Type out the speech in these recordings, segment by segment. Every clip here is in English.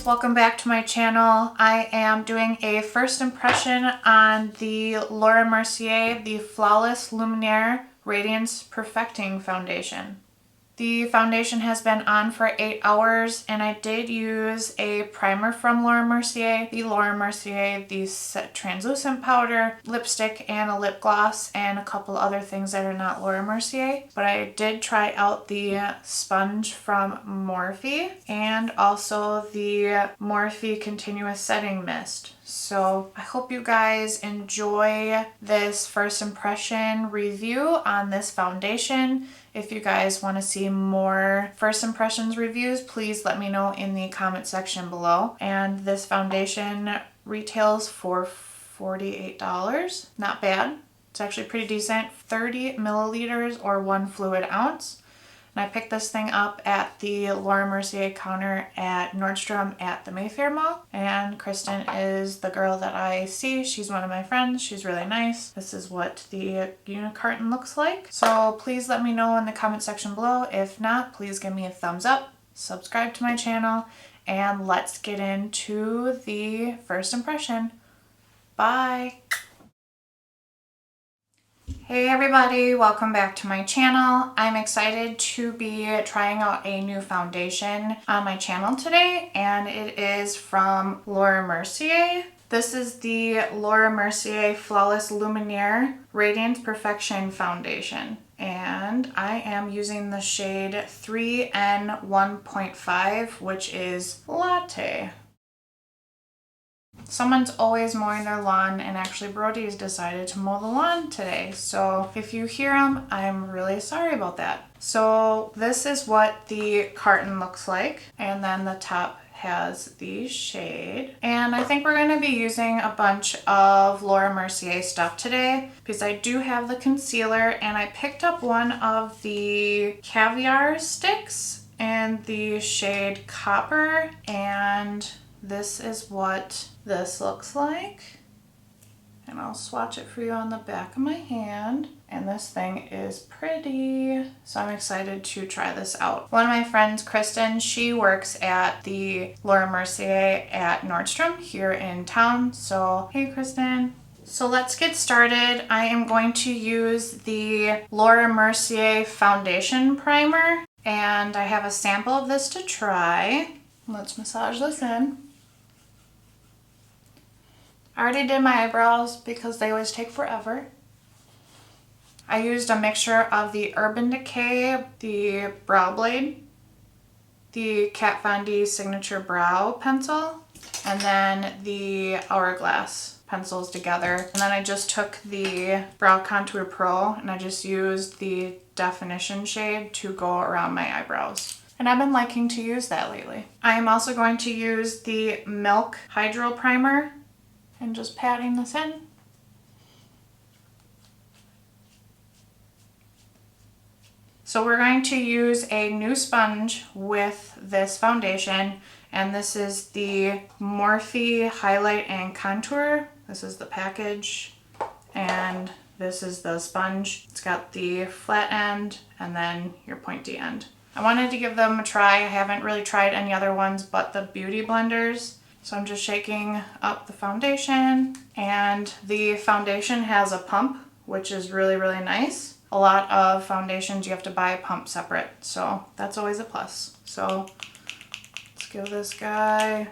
guys, welcome back to my channel. I am doing a first impression on the Laura-Mercier, the Flawless Lumiere Radiance Perfecting Foundation. The foundation has been on for 8 hours and I did use a primer from Laura-Mercier, the translucent powder, lipstick, and a lip gloss, and a couple other things that are not Laura-Mercier. But I did try out the sponge from Morphe and also the Morphe Continuous Setting Mist. So I hope you guys enjoy this first impression review on this foundation. If you guys want to see more first impressions reviews, please let me know in the comment section below. And this foundation retails for $48. Not bad. It's actually pretty decent. 30 milliliters or 1 fluid ounce. And I picked this thing up at the Laura-Mercier counter at Nordstrom at the Mayfair Mall. And Kristen is the girl that I see. She's one of my friends. She's really nice. This is what the unit carton looks like. So please let me know in the comment section below. If not, please give me a thumbs up, subscribe to my channel, and let's get into the first impression. Bye! Hey everybody, welcome back to my channel. I'm excited to be trying out a new foundation on my channel today, and it is from Laura-Mercier. This is the Laura-Mercier Flawless Lumiere Radiance Perfection Foundation, and I am using the shade 3N1.5, which is Latte. Someone's always mowing their lawn, and actually Brody's decided to mow the lawn today. So if you hear him, I'm really sorry about that. So this is what the carton looks like, and then the top has the shade. And I think we're going to be using a bunch of Laura-Mercier stuff today because I do have the concealer, and I picked up one of the Caviar sticks in the shade Copper, and this is what this looks like. And I'll swatch it for you on the back of my hand. And this thing is pretty. So I'm excited to try this out. One of my friends, Kristen, she works at the Laura-Mercier at Nordstrom here in town. So hey Kristen. So let's get started. I am going to use the Laura-Mercier foundation primer. And I have a sample of this to try. Let's massage this in. I already did my eyebrows because they always take forever. I used a mixture of the Urban-Decay, the Brow Blade, the Kat Von D Signature Brow Pencil, and then the Hourglass pencils together. And then I just took the Brow Contour Pro and I just used the definition shade to go around my eyebrows. And I've been liking to use that lately. I am also going to use the Milk Hydro Primer and just patting this in. So we're going to use a new sponge with this foundation, and this is the Morphe Highlight and Contour. This is the package, and this is the sponge. It's got the flat end and then your pointy end. I wanted to give them a try. I haven't really tried any other ones but the beauty blenders. So I'm just shaking up the foundation, and the foundation has a pump, which is really, really nice. A lot of foundations you have to buy a pump separate, so that's always a plus. So let's give this guy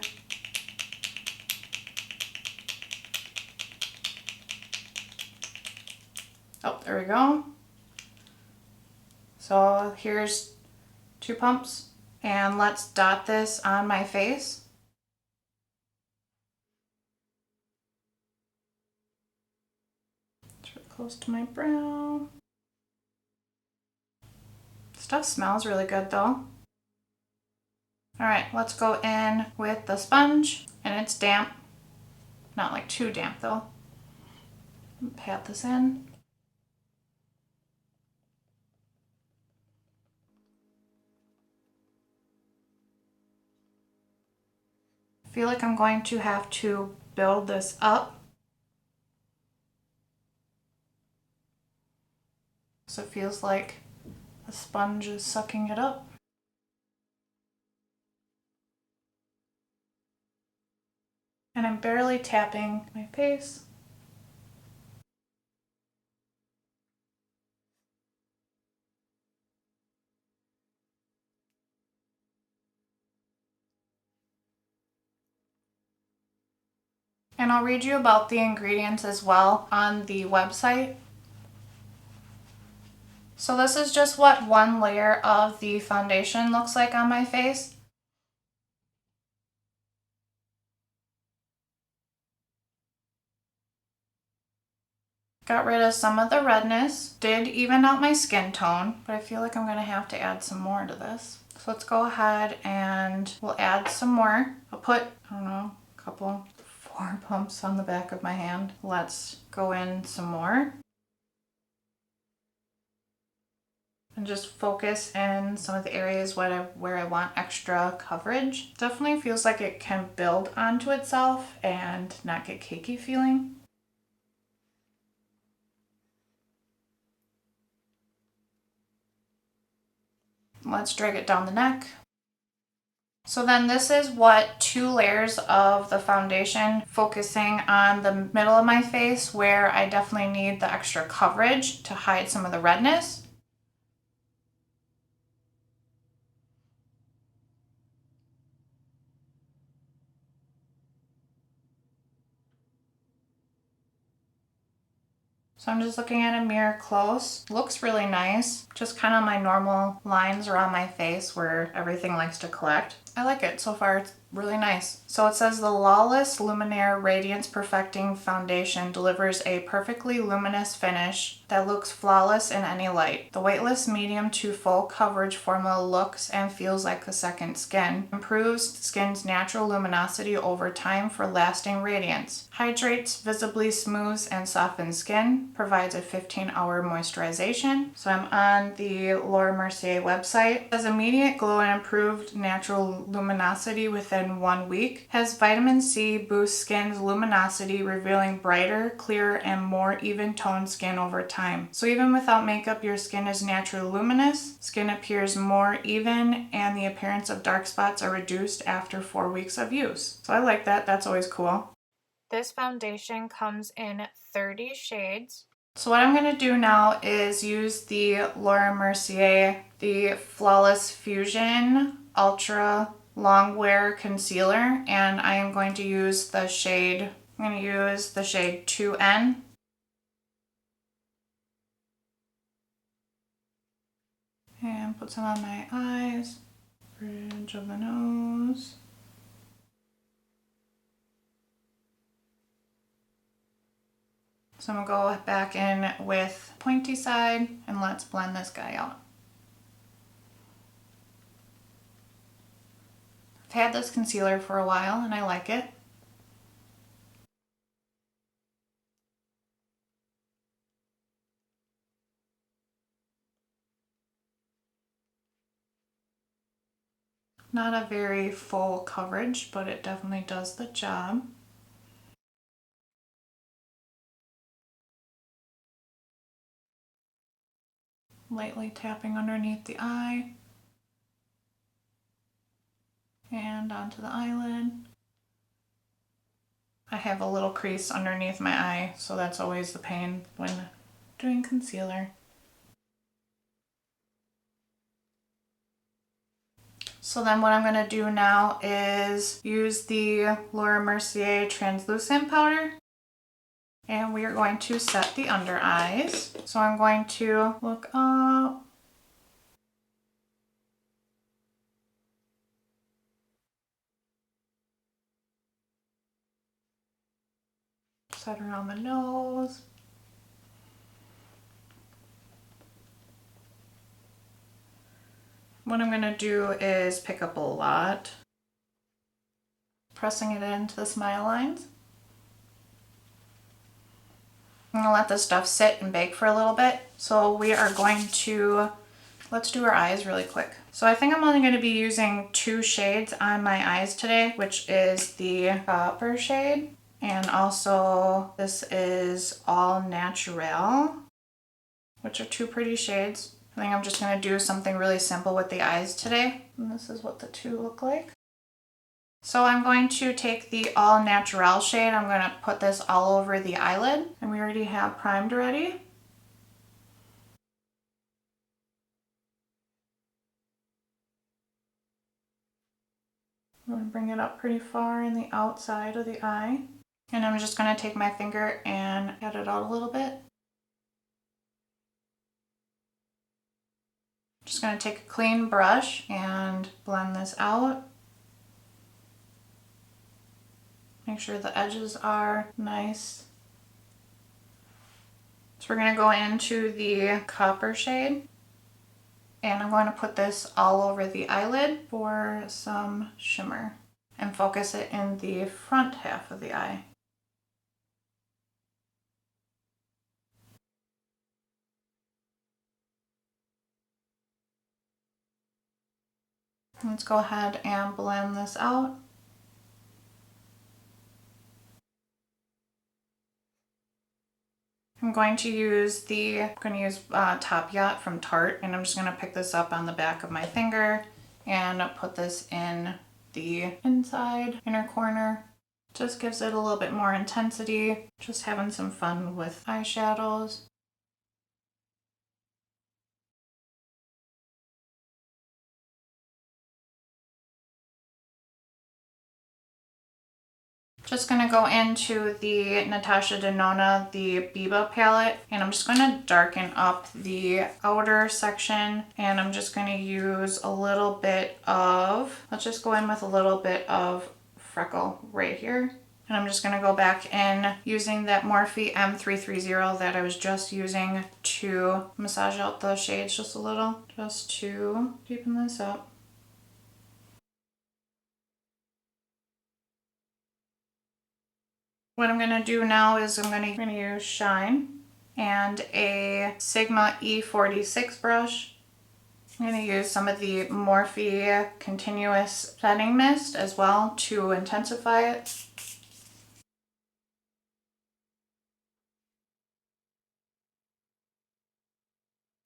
oh, there we go. So here's 2 pumps, and let's dot this on my face. Close to my brow. Stuff smells really good though. Alright, let's go in with the sponge, and it's damp. Not like too damp though. Pat this in. I feel like I'm going to have to build this up. So it feels like the sponge is sucking it up. And I'm barely tapping my face. And I'll read you about the ingredients as well on the website. So this is just what one layer of the foundation looks like on my face. Got rid of some of the redness, did even out my skin tone, but I feel like I'm gonna have to add some more to this. So let's go ahead and we'll add some more. I'll put, I don't know, a couple, 4 pumps on the back of my hand. Let's go in some more. And just focus in some of the areas where I want extra coverage. Definitely feels like it can build onto itself and not get cakey feeling. Let's drag it down the neck. So then this is what 2 layers of the foundation, focusing on the middle of my face where I definitely need the extra coverage to hide some of the redness. So I'm just looking at a mirror close. Looks really nice. Just kind of my normal lines around my face where everything likes to collect. I like it so far. It's really nice. So it says the Lawless Lumiere Radiance Perfecting Foundation delivers a perfectly luminous finish that looks flawless in any light. The weightless medium to full coverage formula looks and feels like a second skin. Improves skin's natural luminosity over time for lasting radiance. Hydrates, visibly smooths and softens skin. Provides a 15-hour moisturization. So I'm on the Laura-Mercier website. It says immediate glow and improved natural luminosity within 1 week. Has vitamin C, boosts skin's luminosity, revealing brighter, clearer, and more even toned skin over time. So even without makeup, your skin is naturally luminous. Skin appears more even, and the appearance of dark spots are reduced after 4 weeks of use. So I like that. That's always cool. This foundation comes in 30 shades. So what I'm going to do now is use the Laura-Mercier, the Flawless Fusion Ultra-Longwear Concealer, and I am going to use the shade, 2N. And put some on my eyes, bridge of the nose. So I'm gonna go back in with pointy side and let's blend this guy out. I've had this concealer for a while and I like it. Not a very full coverage, but it definitely does the job. Lightly tapping underneath the eye and onto the eyelid. I have a little crease underneath my eye, so that's always the pain when doing concealer. So then what I'm going to do now is use the Laura-Mercier translucent powder. And we are going to set the under eyes. So I'm going to look up. Set around the nose. What I'm going to do is pick up a lot. Pressing it into the smile lines. I'm going to let this stuff sit and bake for a little bit. So we are going to, let's do our eyes really quick. So I think I'm only going to be using 2 shades on my eyes today, which is the copper shade. And also this is All Natural, which are 2 pretty shades. I think I'm just going to do something really simple with the eyes today. And this is what the 2 look like. So I'm going to take the All Natural shade. I'm going to put this all over the eyelid. And we already have primed already. I'm going to bring it up pretty far in the outside of the eye. And I'm just going to take my finger and pat it out a little bit. Just going to take a clean brush and blend this out. Make sure the edges are nice. So we're going to go into the copper shade. And I'm going to put this all over the eyelid for some shimmer. And focus it in the front half of the eye. Let's go ahead and blend this out. I'm going to use Top Yacht from Tarte, and I'm just going to pick this up on the back of my finger and put this in the inside inner corner. Just gives it a little bit more intensity. Just having some fun with eyeshadows. Just going to go into the Natasha-Denona, the Biba-Palette, and I'm just going to darken up the outer section, and I'm just going to use a little bit of, let's just go in with a little bit of freckle right here. And I'm just going to go back in using that Morphe M330 that I was just using to massage out the shades just a little, just to deepen this up. What I'm going to do now is I'm going to use Shine and a Sigma E46 brush. I'm going to use some of the Morphe Continuous Setting Mist as well to intensify it.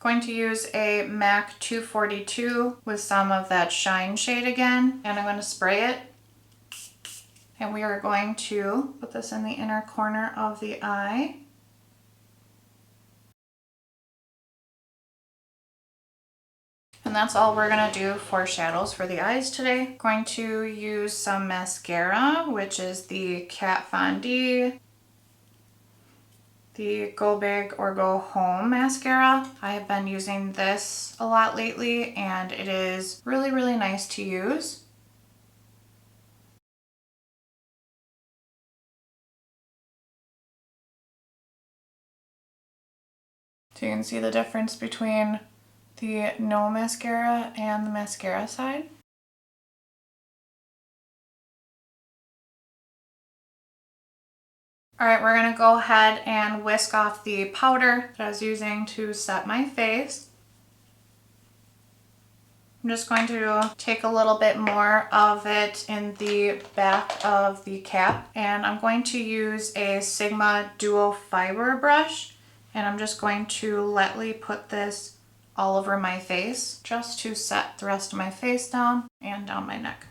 Going to use a MAC 242 with some of that Shine shade again, and I'm going to spray it. And we are going to put this in the inner corner of the eye. And that's all we're going to do for shadows for the eyes today. Going to use some mascara, which is the Kat Von D, the Go Big or Go Home mascara. I have been using this a lot lately, and it is really, really nice to use. So you can see the difference between the no mascara and the mascara side. Alright, we're going to go ahead and whisk off the powder that I was using to set my face. I'm just going to take a little bit more of it in the back of the cap, and I'm going to use a Sigma Duo Fiber brush, and I'm just going to lightly put this all over my face just to set the rest of my face down and down my neck.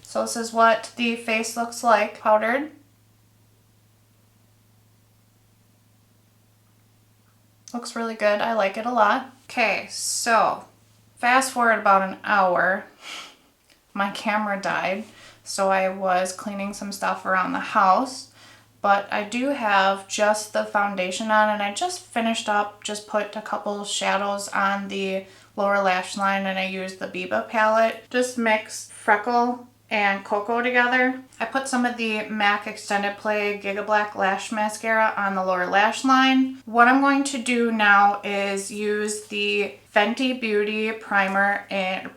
So this is what the face looks like powdered. Looks really good. I like it a lot. Okay, so fast forward about an hour. My camera died, so I was cleaning some stuff around the house. But I do have just the foundation on, and I just finished up, just put a couple shadows on the lower lash line, and I used the Biba palette. Just mix Freckle and Cocoa together. I put some of the MAC Extended Play Giga Black Lash Mascara on the lower lash line. What I'm going to do now is use the Fenty-Beauty primer and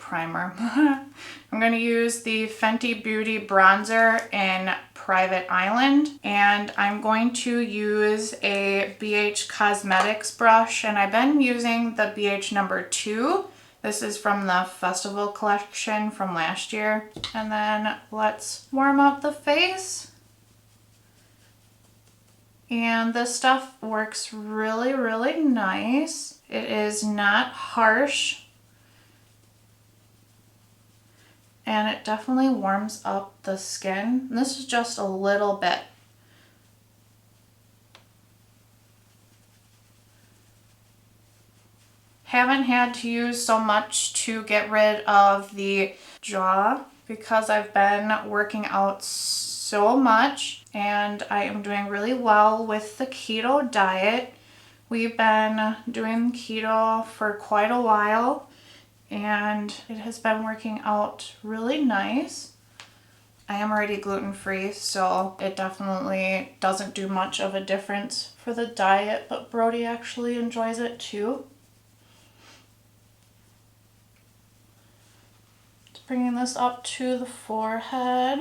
I'm going to use the Fenty-Beauty bronzer in Private Island, and I'm going to use a BH Cosmetics brush, and I've been using the BH number 2. This is from the Festival collection from last year. And then let's warm up the face. And this stuff works really, really nice. It is not harsh. and it definitely warms up the skin. And this is just a little bit. Haven't had to use so much to get rid of the jaw because I've been working out so much and I am doing really well with the keto diet. We've been doing keto for quite a while and it has been working out really nice. I am already gluten-free, so it definitely doesn't do much of a difference for the diet, but Brody actually enjoys it too. Bringing this up to the forehead.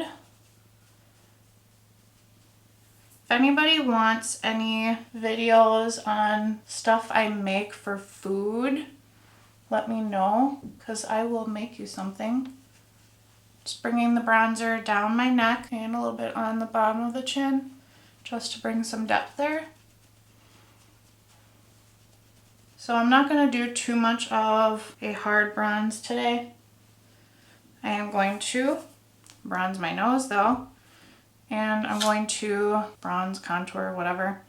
If anybody wants any videos on stuff I make for food, let me know, because I will make you something. Just bringing the bronzer down my neck and a little bit on the bottom of the chin, just to bring some depth there. So I'm not going to do too much of a hard bronze today. I am going to bronze my nose though, and I'm going to bronze, contour, whatever.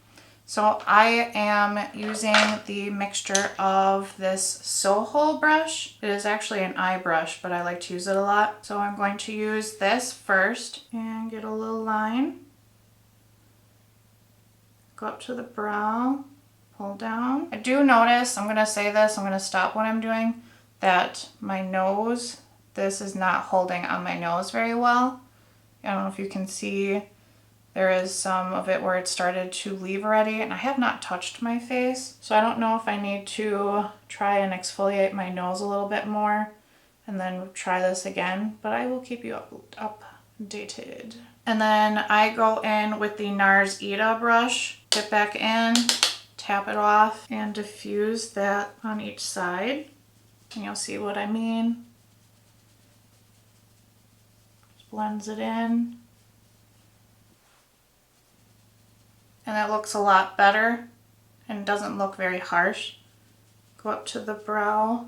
So I am using the mixture of this SOHO brush. It is actually an eye brush, but I like to use it a lot. So I'm going to use this first and get a little line. Go up to the brow, pull down. I do notice, I'm going to say this, I'm going to stop what I'm doing, that my nose, this is not holding on my nose very well. I don't know if you can see, there is some of it where it started to leave already, and I have not touched my face. So I don't know if I need to try and exfoliate my nose a little bit more and then try this again, but I will keep you updated. And then I go in with the NARS ITA brush, get back in, tap it off, and diffuse that on each side. And you'll see what I mean. Blends it in. And that looks a lot better and doesn't look very harsh. Go up to the brow,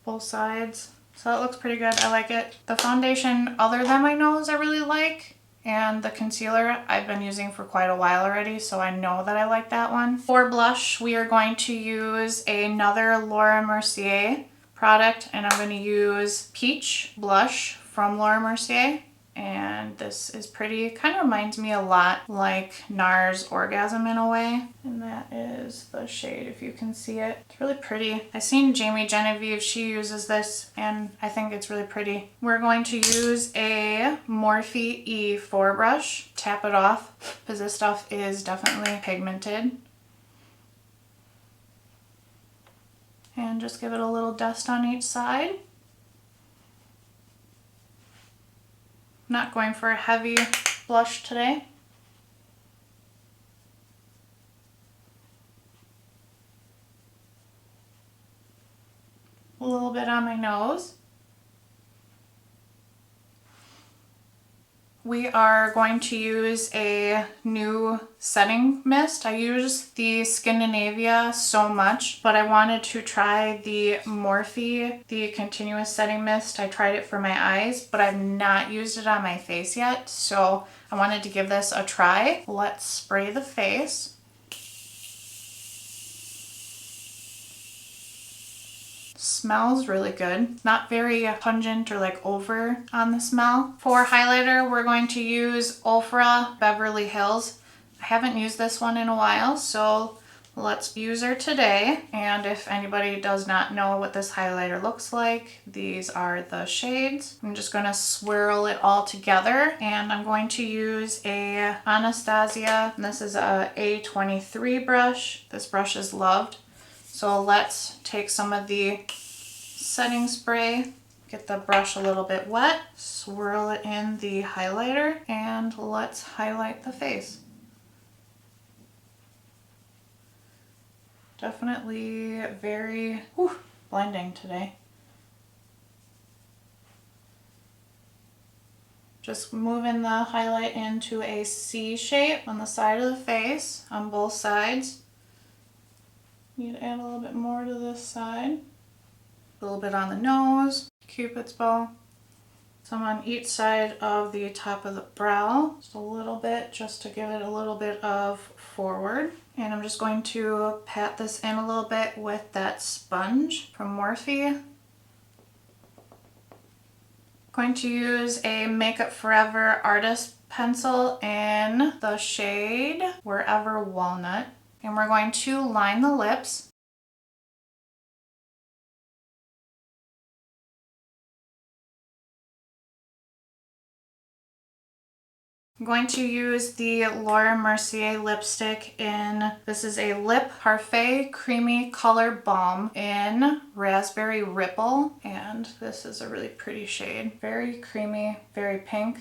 both sides. So that looks pretty good. I like it. The foundation other than my nose I really like, and the concealer I've been using for quite a while already, so I know that I like that one. For blush, we are going to use another Laura-Mercier product, and I'm going to use Peach Blush from Laura-Mercier, and this is pretty, kind of reminds me a lot like NARS Orgasm in a way, and that is the shade if you can see it. It's really pretty. I seen Jamie Genevieve, she uses this, and I think it's really pretty. We're going to use a Morphe E4 brush, tap it off, because this stuff is definitely pigmented. And just give it a little dust on each side. Not going for a heavy blush today. A little bit on my nose. We are going to use a new setting mist. I use the Scandinavia so much, but I wanted to try the Morphe, the continuous setting mist. I tried it for my eyes, but I've not used it on my face yet, so I wanted to give this a try. Let's spray the face. Smells really good. Not very pungent or like over on the smell. For highlighter, we're going to use OFRA Beverly Hills. I haven't used this one in a while, so let's use her today. And if anybody does not know what this highlighter looks like, these are the shades. I'm just going to swirl it all together, and I'm going to use a Anastasia. And this is a A23 brush. This brush is loved. So let's take some of the setting spray, get the brush a little bit wet, swirl it in the highlighter, and let's highlight the face. Definitely very blending today. Just moving the highlight into a C shape on the side of the face, on both sides. Need to add a little bit more to this side. A little bit on the nose. Cupid's bow. Some on each side of the top of the brow, just a little bit, just to give it a little bit of forward. And I'm just going to pat this in a little bit with that sponge from Morphe. Going to use a Makeup Forever Artist pencil in the shade Wherever Walnut. And we're going to line the lips. I'm going to use the Laura-Mercier lipstick in, this is a Lip Parfait Creamy Color Balm in Raspberry Ripple. And this is a really pretty shade. Very creamy, very pink.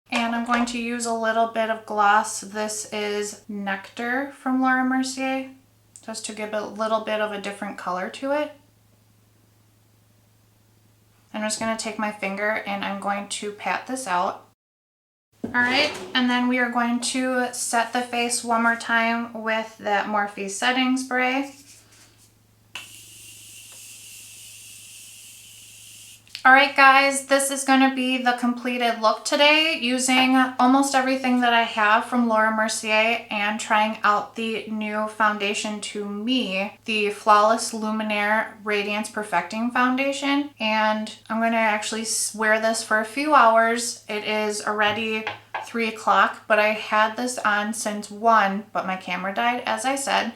And I'm going to use a little bit of gloss. This is Nectar from Laura-Mercier, just to give a little bit of a different color to it. I'm just going to take my finger and I'm going to pat this out. Alright, and then we are going to set the face one more time with that Morphe setting spray. Alright guys, this is going to be the completed look today using almost everything that I have from Laura-Mercier and trying out the new foundation to me, the Flawless Lumiere Radiance Perfecting Foundation. And I'm going to actually wear this for a few hours. It is already 3 o'clock, but I had this on since 1, but my camera died, as I said.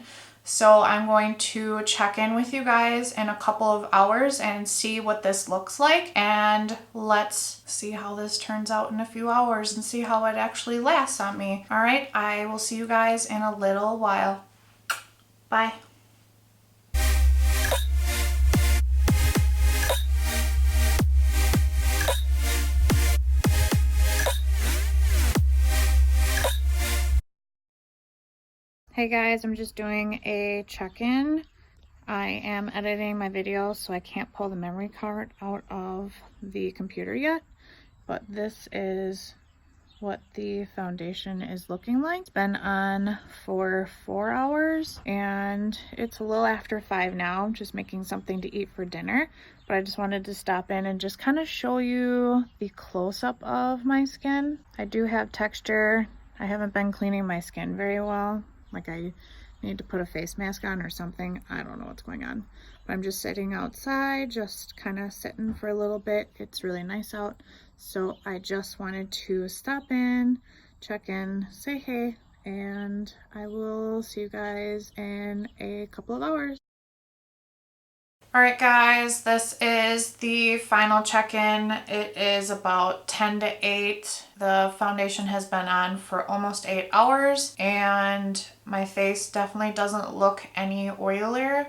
So I'm going to check in with you guys in a couple of hours and see what this looks like. And let's see how this turns out in a few hours and see how it actually lasts on me. All right, I will see you guys in a little while. Bye. Hey guys, I'm just doing a check-in. I am editing my video, so I can't pull the memory card out of the computer yet, but this is what the foundation is looking like. It's been on for 4 hours and it's a little after 5 now. I'm just making something to eat for dinner, but I just wanted to stop in and just kind of show you the close-up of my skin. I do have texture. I haven't been cleaning my skin very well. Like I need to put a face mask on or something. I don't know what's going on. But I'm just sitting outside, just kind of sitting for a little bit. It's really nice out. So I just wanted to stop in, check in, say hey, and I will see you guys in a couple of hours. Alright guys, this is the final check-in. It is about 10 to 8. The foundation has been on for almost 8 hours and my face definitely doesn't look any oilier.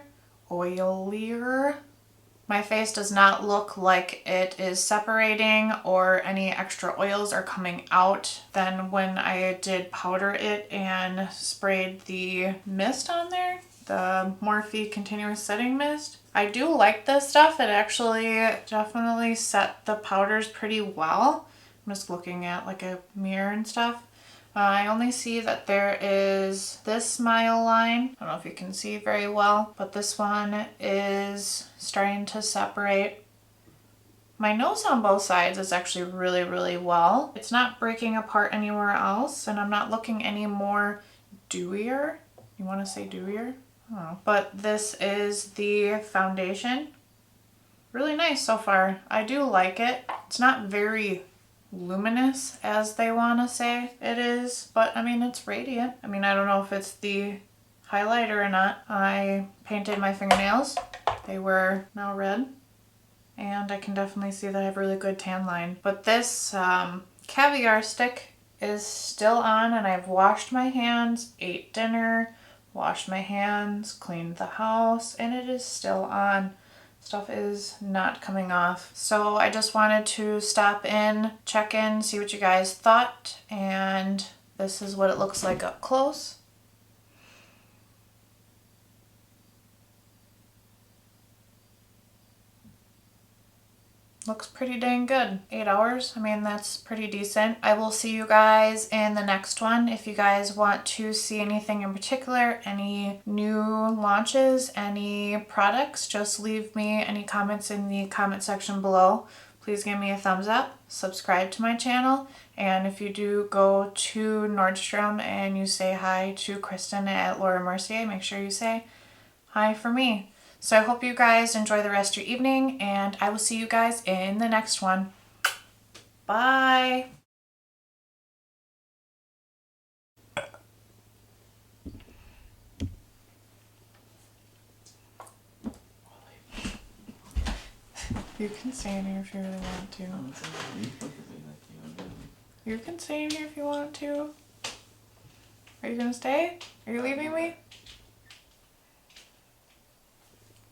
My face does not look like it is separating or any extra oils are coming out than when I did powder it and sprayed the mist on there, the Morphe Continuous Setting Mist. I do like this stuff. It actually definitely set the powders pretty well. I'm just looking at like a mirror and stuff. I only see that there is this smile line. I don't know if you can see very well, but this one is starting to separate. My nose on both sides is actually really, really well. It's not breaking apart anywhere else, and I'm not looking any more dewier. You want to say dewier? I don't know. But this is the foundation. Really nice so far. I do like it. It's not very luminous as they want to say it is, but I mean it's radiant. I mean, I don't know if it's the highlighter or not. I painted my fingernails. They were now red and I can definitely see that I have a really good tan line. But this Caviar stick is still on and I've washed my hands, ate dinner, washed my hands, cleaned the house, and it is still on. Stuff is not coming off. So I just wanted to stop in, check in, see what you guys thought, and this is what it looks like up close. looks pretty dang good. 8 hours, I mean, that's pretty decent. I will see you guys in the next one. If you guys want to see anything in particular, any new launches, any products, just leave me any comments in the comment section below. Please give me a thumbs up, subscribe to my channel, and if you do go to Nordstrom and you say hi to Kristen at Laura-Mercier, make sure you say hi for me. So I hope you guys enjoy the rest of your evening, and I will see you guys in the next one. Bye! You can stay in here if you really want to. You can stay in here if you want to. Are you gonna stay? Are you leaving me?